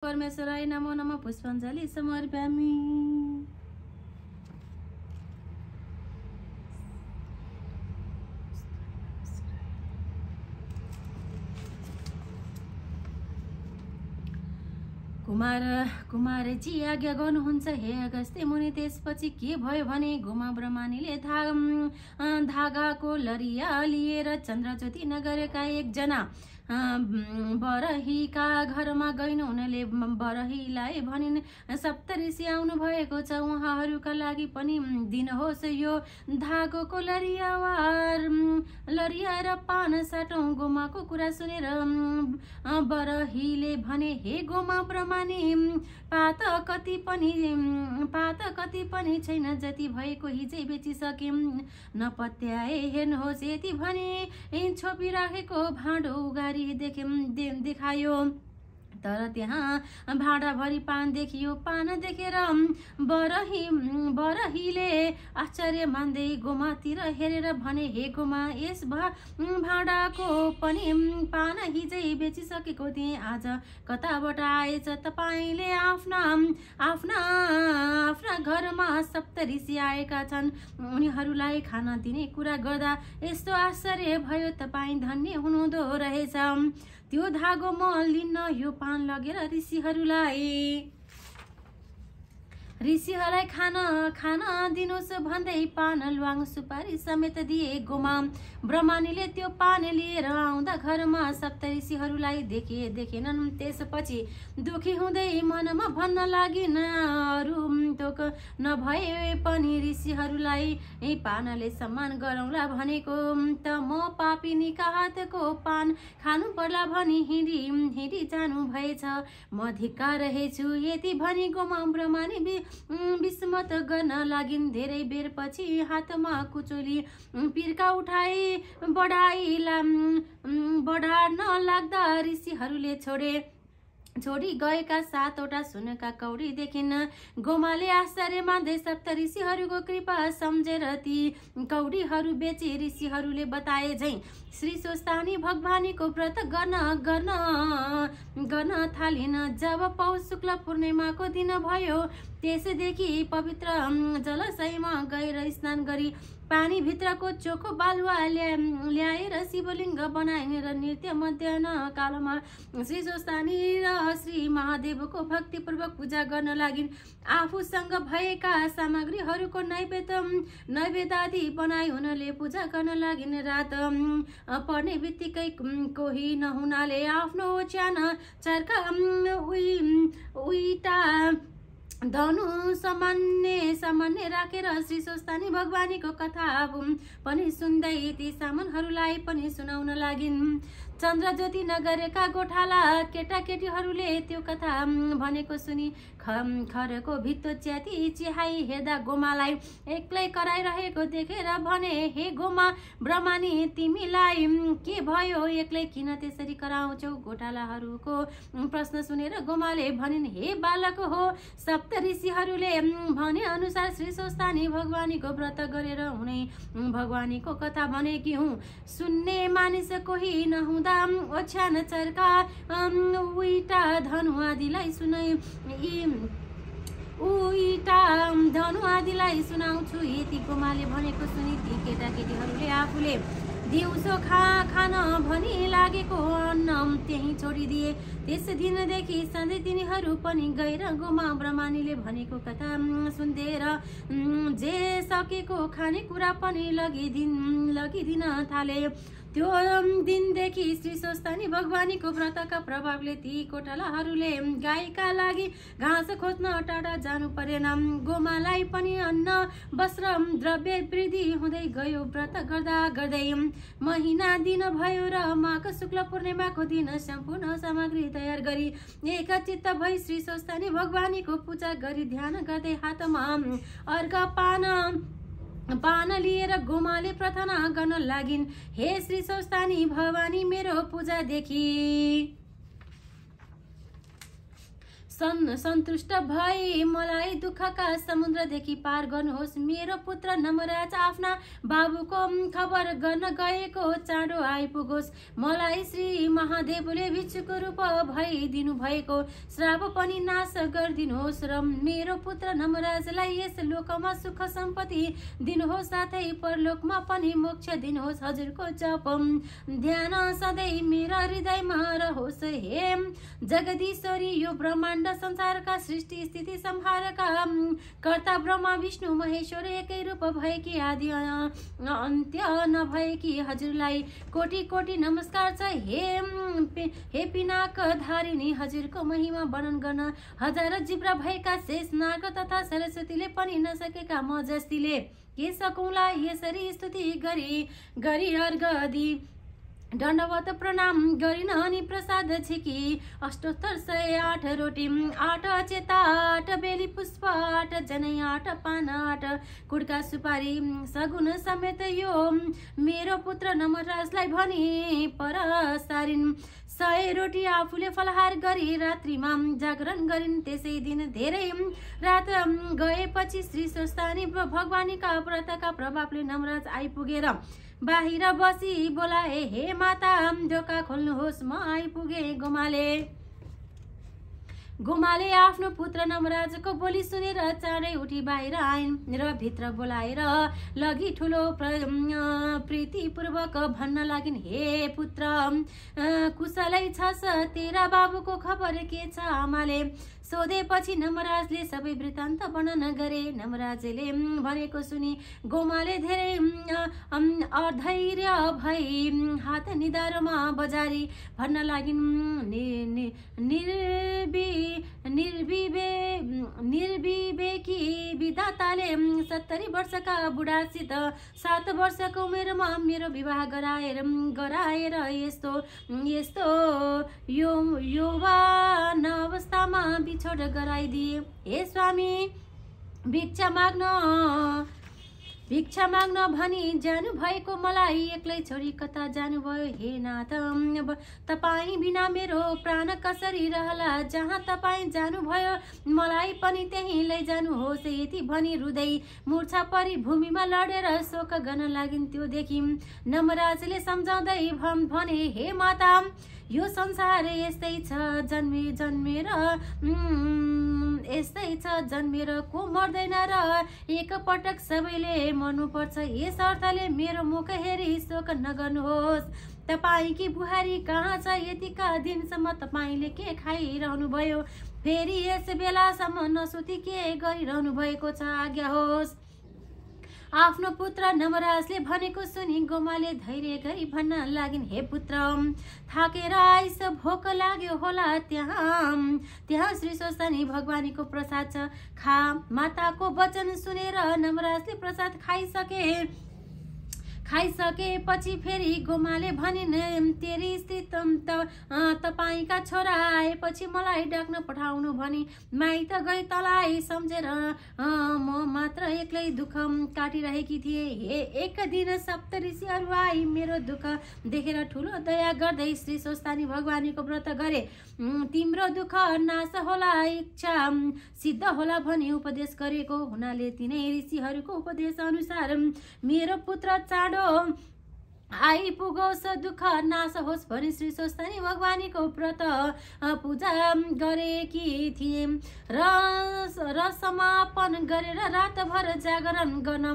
परमेश्वराय नमो नमः पुष्पाञ्जलि समर्पयामि। कुमारजी आज्ञा गर्नुहुन्छ हे अगस्त्य मुनि। त्यसपछि के भयो भने गोमा ब्रह्मणीले धागाको लरिया लिएर चन्द्रज्योति नगरका एकजना बरहीका घरमा गइन्। उनले बरहीलाई भनिन्, सप्तऋषि आउनु भएको छ, उहाँहरूका लागि पनि दिनुहोस् यो धागोको लरिया र पान साटौँ। गोमाको कुरा सुनेर बरहीले भने, हे गोमा ब्रह्मणी, पात कति पनि छैन, जति भएको हिजै बेचिसके, नपत्याए हेर्नुहोस्। यति भने छोपिराखेको भाँडो उगारी देखायो, तर त्यहाँ भाँडाभरि पान देखियो। पान देखेर बरहीले आश्चर्य मान्दै गोमातिर हेरेर भने, हे गोमा, यस भाँडाको पनि पान हिजै बेचिसकेको थिएँ, आज कताबाट आएछ? तपाईले आफ्ना घरमा सप्तऋषि आएका छन्, उनीहरूलाई खाना दिने कुरा गर्दा यस्तो आश्चर्य भयो। तपाईँ धन्य हुनुहुँदो रहेछ। त्यो धागो म लिन्न, यो पान लगेर ऋषिहरूलाई खाना दिनुहोस् भन्दै पान ल्वाङ सुपारी समेत दिए। गोमा ब्रह्मणीले त्यो पान लिएर आउँदा घरमा सप्तऋषिहरूलाई देखेनन्। त्यसपछि दुखी हुँदै मनमा भन्न लागिन्, अरू थोक नभए पनि ऋषिहरूलाई पानले सम्मान गरौँला भनेको त म पापिनीका हातको पान खानु पर्ला भनी हिँडी जानु भएछ, म धिक्कार रहेछु। यति भनी गोमा ब्रह्मणी विस्मत गर्न लागिन्। धेरै बेरपछि हातमा कुचोली पिर्का उठाई बढार्न लाग्दा ऋषिहरूले छोडी गएका 7वटा सुनका कौडी देखिन्। गोमाले आश्चर्य मान्दै सप्तऋषिहरूको कृपा सम्झेर ती कौडीहरू बेची ऋषिहरूले बताए झैं श्री स्वस्थानी भगवानीको व्रत गर्न थालिन्। जब पौष शुक्ल पूर्णिमाको दिन भयो, त्यसदेखि पवित्र जलाशयमा गएर स्नान गरी पानी भित्रको चोखो बालुवा ल्याएर शिवलिङ्ग बनाइन् र नृत्य मध्याह्न कालमा श्री स्वस्थानी र श्री महादेवको भक्तिपूर्वक पूजा गर्न लागिन्। आफूसँग भएका सामग्रीहरूको नैवेद्यादि बनाई उनले पूजा गर्न लागिन्। रात पर्ने बित्तिकै कोही नहुनाले आफ्नो ओछ्यान चर्का उइटा धनु सामान्य राखेर श्री स्वस्थानी भगवानीको कथा पनि सुन्दै ती सामानहरूलाई पनि सुनाउन लागिन्। चन्द्रज्योति नगरका गोठाला केटाकेटीहरूले त्यो कथा भनेको सुनि खरको भित्तो च्याहाई हेर्दा गोमालाई एक्लै कराइरहेको देखेर भने, हे गोमा ब्रह्मणी, तिमीलाई के भयो? एक्लै किन त्यसरी कराउँछौ? गोठालाहरूको प्रश्न सुनेर गोमाले भनिन्, हे बालक हो, सप्तऋषिहरूले भने अनुसार श्री स्वस्थानी भगवानीको व्रत गरेर हुने भगवानीको कथा भनेकी हुँ। सुन्ने मानिस कोही नहुँदा ओछ्यान चर्का उइटा धनु आदिलाई सुनाउँछु। यति गोमाले भनेको सुनि ती केटाकेटीहरूले आफूले दिउँसो खान भनी लागेको अन्न त्यही छोडिदिए। त्यस दिनदेखि सधैँ तिनीहरू पनि गएर गोमा ब्रह्मणीले भनेको कथा सुन्देर जे सकेको खानेकुरा पनि लगिदिन थाले। त्यो दिनदेखि श्री स्वस्थानी भगवानीको व्रतका प्रभावले ती गोठालाहरूले गाईका लागि घाँस खोज्न टाढा जानु परेन। गोमालाई पनि अन्न वस्त्र द्रव्य वृद्धि हुँदै गयो। व्रत गर्दै महिना दिन भयो र माघ शुक्ल पूर्णिमाको दिन सम्पूर्ण सामग्री तयार गरी एकचित्त भई श्री स्वस्थानी भगवानीको पूजा गरी ध्यान गर्दै हातमा अर्घ पान लिएर गोमाले प्रार्थना गर्न लागिन्, हे श्री स्वस्थानी भवानी, मेरो पूजादेखि सन्तुष्ट भई मलाई दुःखका समुद्रदेखि पार गर्नुहोस्। मेरो पुत्र नमराज आफ्ना बाबुको खबर गर्न गएको चाँडो आइपुगोस्। मलाई श्री महादेवले भिक्षुको रूप भइदिनु भएको श्राप पनि नाश गरिदिनुहोस् र मेरो पुत्र नमराजलाई यस लोकमा सुख सम्पत्ति दिनुहोस्, साथै परलोकमा पनि मोक्ष दिनुहोस्। हजुरको जप ध्यान सधैँ मेरो हृदयमा रहोस्। हे जगदीश्वरी, यो ब्रह्माण्ड संसारका सृष्टि स्थिति संहारका कर्ता ब्रह्मा विष्णु महेश्वर एकै रूप भएकी आदि अन्त्य नभएकी हजुरलाई कोटि कोटि नमस्कार छ। हे पिनाक धारिणी, हजुरको महिमा वर्णन गर्न हजार जिब्रा भएका शेष नाग तथा सरस्वतीले पनि नसकेका म जस्तीले के सकौँला यसरी स्तुति गरी अर्घ दि दण्डवत प्रणाम गरिन अनि प्रसाद छिकी। अष्टोत्तर 108 रोटी 8 अचेता 8 बेली पुष्प 8 जनै 8 पान 8 कुड्का सुपारी सगुन समेत यो मेरो पुत्र नमराजलाई भनी परसारिन्। 100 रोटी आफूले फलहार गरी रात्रिमा जागरण गरिन्। त्यसै दिन धेरै रात गएपछि श्री स्वस्थानी भगवानीका व्रतका प्रभावले नमराज आइपुगेर बाहिर बसी बोलाए, हे माता ढोका खोल्नुहोस्, म आइपुगे। गोमाले आफ्नो पुत्र नमराजको बोली सुनेर चाँडै उठी बाहिर आइन् र भित्र बोलाएर लगी ठुलो प्रीतिपूर्वक भन्न लागिन्, हे पुत्र कुशलै छस्? तेरा बाबुको खबर के छ? आमाले सोधेपछि नमराजले सबै वृत्तान्त वर्णन गरे। नमराजले भनेको सुनि गोमाले धेरै अधैर्य भई हात निधारमा बजारी भन्न लागिन्, निर्विवेकी विधाताले 70 वर्षका बुढासित 7 वर्षको उमेरमा मेरो विवाह गराएर यस्तो यौवन अवस्थामा बिछोड गराइदिए। हे स्वामी, भिक्षा माग्न भनी जानु भएको मलाई एक्लै छोडी कता जानुभयो? हे नाथ, तपाईँ बिना मेरो प्राण कसरी रहला? जहाँ तपाईँ जानुभयो मलाई पनि त्यही लैजानुहोस्। यति भनी रुँदै मूर्छा परी भूमिमा लडेर शोक गर्न लागिन्। त्यो देखि नमराजले सम्झाउँदै भने, हे माता, यो संसार यस्तै छ, जन्मेर को मर्दैन र एक पटक सबैले मर्नुपर्छ। यस अर्थले मेरो मुख हेरी शोक नगर्नुहोस्। तपाईँकी बुहारी कहाँ छ? यतिका दिनसम्म तपाईँले के खाइरहनु भयो? फेरि यस बेलासम्म नसुती के गरिरहनु भएको छ? आज्ञा होस्। आफ्नो पुत्र नमराजले भनेको सुनि गोमाले धैर्य गरी भन्न लागिन्, हे पुत्र, थाकेर आइस, भोक लाग्यो होला, त्यहाँ श्री स्वस्थानी भगवानीको प्रसाद छ, खा। माताको वचन सुनेर नमराजले प्रसाद खाइसकेपछि फेरि गोमाले भनिन्, तेरी स्त्री तपाईँका छोरा आएपछि मलाई डाक्न पठाउनु भनी माइत गई। तलाई सम्झेर म मात्र एक्लै दुःख काटिरहेकी थिएँ। एक दिन सप्तऋषिहरू आई मेरो दुःख देखेर ठुलो दया गर्दै श्री स्वस्थानी भगवानीको व्रत गरे। तिम्रो दुःख नाश होला, इच्छा सिद्ध होला भनी उपदेश गरेको हुनाले तिनै ऋषिहरूको उपदेश अनुसार मेरो पुत्र चाँडो आइपुगोस्, दुःख नाश होस् भनी श्री स्वस्थानी भगवानीको व्रत पूजा गरेकी थिए र समापन गरेर रातभर जागरण गर्न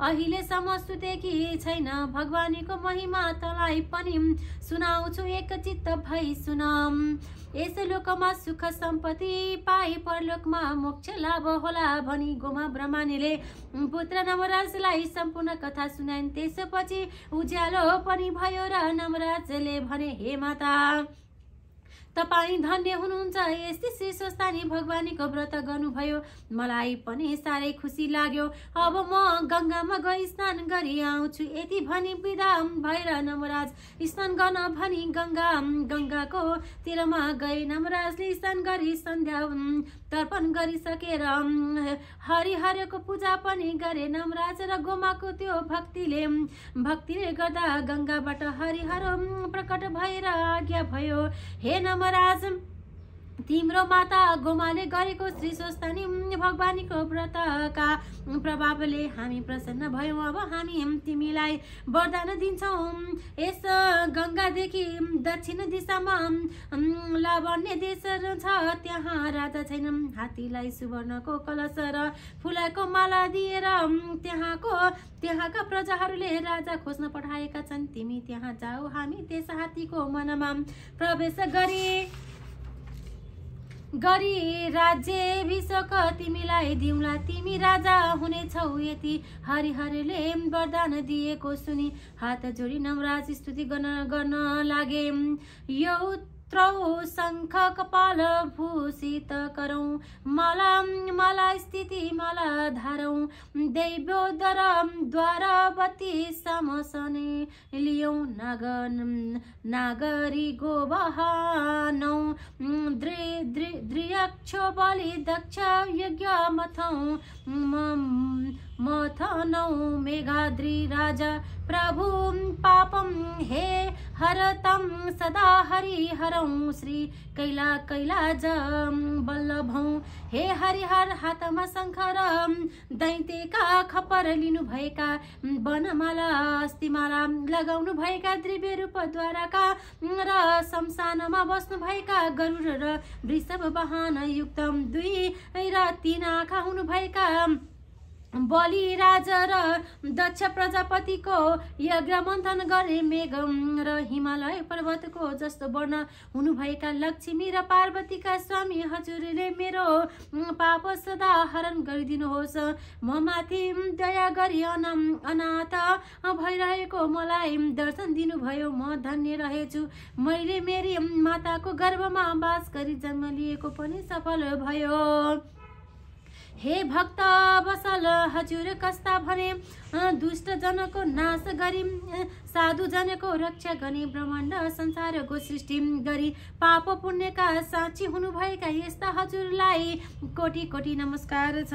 अहिलेसम्म सुतेकी छैन। भगवानीको महिमा तलाई पनि सुनाउँछु, एकचित्त भई सुनाम। यस लोकमा सुख सम्पत्ति पाई परलोकमा मोक्ष लाभ होला भनी गोमा ब्रह्मणीले पुत्र नमराजलाई सम्पूर्ण कथा सुनाइन्। त्यसपछि उज्यालो पनि भयो र नमराजले भने, हे माता, तपाईँ धन्य हुनुहुन्छ। यस्तै श्री स्वस्थानी भगवानीको व्रत गर्नुभयो, मलाई पनि साह्रै खुसी लाग्यो। अब म गङ्गामा गई स्नान गरी आउँछु। यति भनी बिदा भएर नमराज स्नान गर्न भनी गङ्गाको तीरमा गए। नमराजले स्नान गरी सन्ध्या तर्पण गरिसकेर हरिहरको पूजा पनि गरे। नमराज र गोमाको त्यो भक्तिले गर्दा गङ्गाबाट हरिहर प्रकट भएर आज्ञा भयो, हे नमराज, तिम्रो माता गोमाले गरेको श्री स्वस्थानी भगवानीको व्रतका प्रभावले हामी प्रसन्न भयौँ। अब हामी तिमीलाई वरदान दिन्छौँ। यस गङ्गादेखि दक्षिण दिशामा लावण्य देश छ, त्यहाँ राजा छैन। हात्तीलाई सुवर्णको कलश र फुलको माला दिएर त्यहाँका प्रजाहरूले राजा खोज्न पठाएका छन्। तिमी त्यहाँ जाऊ, हामी त्यस हात्तीको मनमा प्रवेश गरी राज्याभिषेक तिमीलाई दिउँला। तिमी राजा हुनेछौ, यति हरिहरले वरदान दिएको सुनि हात जोडी नमराज स्तुति गर्न लागे। यो शङ्ख कपाल भूषित करौँ, माला स्थिति माला धारौँ। दैवोदर द्वारवती समसने लियौँ, नागरी गोवाहनौ। द्र्यक्ष बलि दक्ष यज्ञ मथनौ। मेघाद्रि राजा प्रभु पापम हे हरतं सदा हरिहरौ। श्री कैलाज बल्लभौ। हे हरिहर हातमा शङ्ख र दैत्यका खपर लिनुभएका, वनमाला अस्थिमाला लगाउनु भएका, दिव्य रूपद्वाराका र शमशानमा बस्नुभएका, गरुड र वृषभ वाहन युक्त 2 र 3 आँखा हुनुभएका बलिराज र दक्ष प्रजापतिको यज्ञ मन्थन गरे। मेघ र हिमालय पर्वतको जस्तो वर्ण हुनुभएका लक्ष्मी र पार्वतीका स्वामी हजुरले मेरो पाप सदा हरण गरिदिनुहोस्। म माथि दया गरी अनाथ भइरहेको मलाई दर्शन दिनुभयो। म धन्य रहेछु। मैले मेरी माताको गर्भमा वास गरी जन्म लिएको पनि सफल भयो। हे भक्त बसल हजुर कस्ता भने, दुष्ट जनको नाश गरी साधु जनको रक्षा गर्ने, ब्रह्माण्ड संसारको सृष्टि गरी पाप पुण्यका साक्षी हुनुभएका यस्ता हजुरलाई कोटि कोटि नमस्कार छ।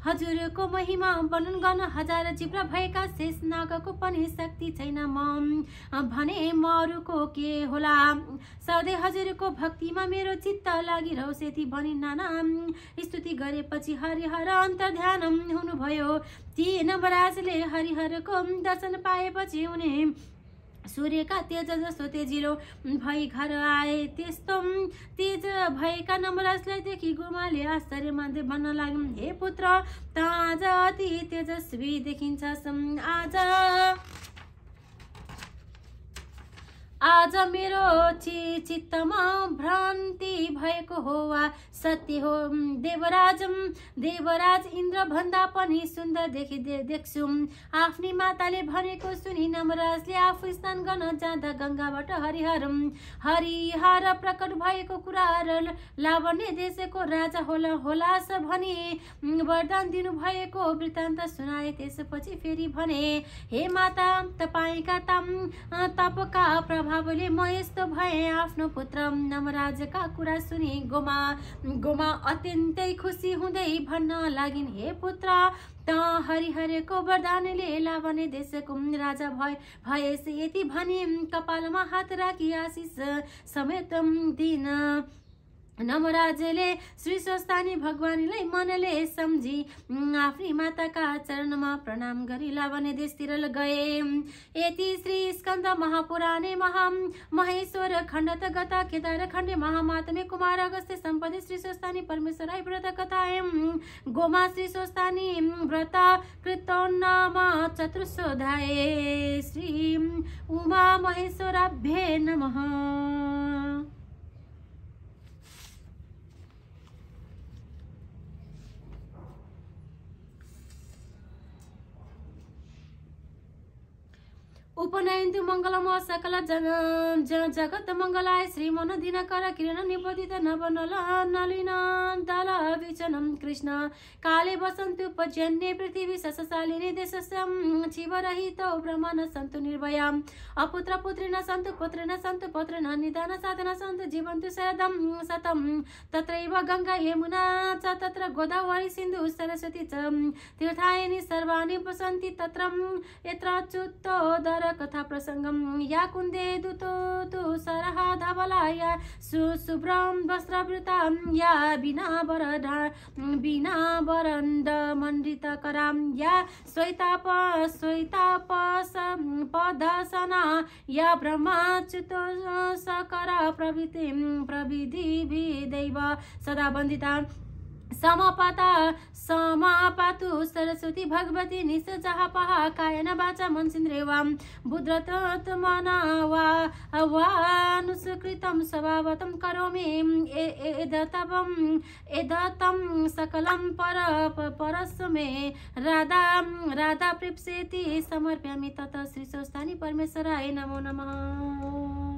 हजुरको महिमा वर्णन गर्न हजार जिब्रा भएका शेष नागको पनि शक्ति छैन। म भने म अरूको के होला। सधैँ हजुरको भक्तिमा मेरो चित्त लागिरहोस्, यति भनी नाना स्तुति गरेपछि हरिहर अन्तर्ध्यान हुनुभयो। ती नवराजले हरिहरको दर्शन पाएपछि उनी सूर्यका तेज जस्तो तेजिलो भई घर आए। त्यस्तो तेज भएका नवराजलाई देखि गोमाले आश्चर्य मान्दै भन्न लाग्यो, हे पुत्र, त आज अति तेजस्वी देखिन्छस्। आज मेरो चित्तमा भ्रान्ति भएको हो वा सत्य हो। देवराज इन्द्र भन्दा पनि सुन्दर देख्छु। आफ्नी माताले भनेको सुनि नमराजले आफू स्नान गर्न जाँदा गङ्गाबाट हरिहर प्रकट भएको कुरा र लावण्य देशको राजा होलास भनी वरदान दिनु भएको वृत्तान्त सुनाए। त्यसपछि फेरि भने, हे माता, तपाईका तपका प्रभावले म यस्तो भए। आफ्नो पुत्र नमराजका कुरा सुनि गोमा अत्यन्तै खुसी हुँदै भन्न लागिन्, हे पुत्र, त हरिहरको वरदानले लावण्य देशको राजा भएस। यति भनी कपालमा हात राखी आशिष समेत दिन नमराजले श्री स्वस्थानी भगवानीलाई मनले सम्झी आफ्नी माताका चरणमा प्रणाम गरी लावण्य देशतिर गए। यति श्री स्कन्द महापुराणे महेश्वर खण्डत गता केदार खण्डे महामात्म्ये कुमार अगस्त्य सम्पदे श्री स्वस्थानी परमेश्वराय व्रत कथायं गोमा श्री स्वस्थानी व्रत कृतोन्नाम चतुर्शोऽध्याये। श्री उमा महेश्वराभ्ये नमः। उपनयन्तु मङ्गलम सकल जगत मङ्गलाय श्री मन दिनकर किरण निबोधित नवनल नलिन दल विचनम कृष्ण काले वसन्तु पर्जन्ये पृथिवी सशशालिनी देशस्यं शिवरहितो ब्रह्मण सन्तु निर्भयाम् अपुत्र पुत्रिण सन्तु पुत्रिण सन्तु पौत्रिण निदान साधन सन्तु जीवन्तु शरदं शतं तत्रैव गङ्गा यमुना च तत्र गोदावरी सिन्धु सरस्वती च तीर्थायनि सर्वाणि वसन्ति तत्र यत्र च्युतोदर कथा प्रसङ्गं या कुन्दे दूतो तु सरः धवलाया शुभ्रं वस्त्रवृतां या बिना वरण्ड मण्डितकरां या श्वेताप पदसना या ब्रह्मच्युतो सकरा प्रविधिभिदैव सदा वन्दिता समापातु सरस्वती भगवती निसजहापहा कायेन वाचा मनसेन्द्रियं बुद्ध्यात्मना वानुसकृतं स्वभावतं करोमि एदतं सकलं परस्मै राधा प्रीप्सेति समर्पयामि ततः श्री स्वस्तानि परमेश्वराय नमो नमः।